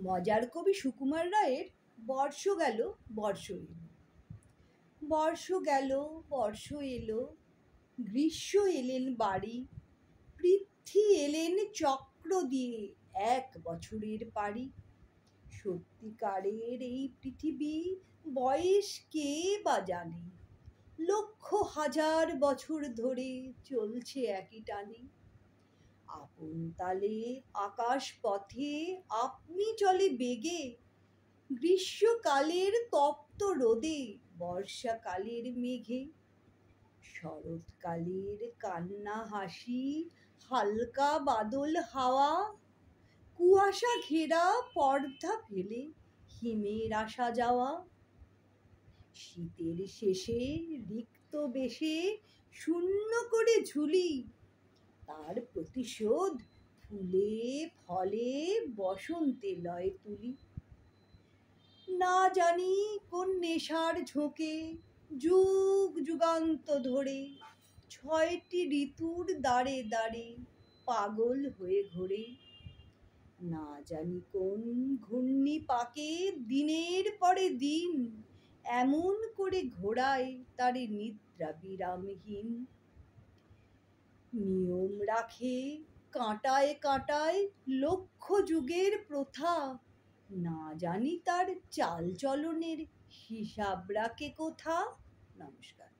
মজার কবি সুকুমার রায়ের বর্ষ গেল বর্ষ এলো। বর্ষ গেল বর্ষ এলো, গ্রীষ্ম এলেন বাড়ি, পৃথ্বী এলেন চক্র দিয়ে 1 বছরের পারি। সত্যিকারের এই পৃথিবী বয়স কে বা জানে, লক্ষ হাজার বছর ধরে চলছে একই টানে। আপন তালে আকাশ পথে আপনি চলে বেগে, গ্রীষ্মকালের তপ্ত রোদে বর্ষাকালের মেঘে। শরৎকালের কান্না হাসি, হালকা বাদল হাওয়া, কুয়াশা ঘেরা পর্দা ফেলে হিমের আসা যাওয়া। শীতের শেষে রিক্ত বেশে শূন্য করে ঝুলি, তার প্রতিশোধ ফুলে ফলে বসন্তে লয় তুলি। না জানি কোন নেশার ঝোঁকে যুগ যুগান্ত ধরে 6টি ঋতুর দাঁড়ে দাঁড়ে পাগল হয়ে ঘোরে। না জানি কোন ঘূর্ণি পাকে দিনের পরে দিন এমন করে ঘোরায় তারে নিদ্রা বিরামহীন। নিয়ম রাখে কাঁটায় কাঁটায় লক্ষ যুগের প্রথা, না জানি তার চাল চলনের হিসাব রাখে কোথা। নমস্কার।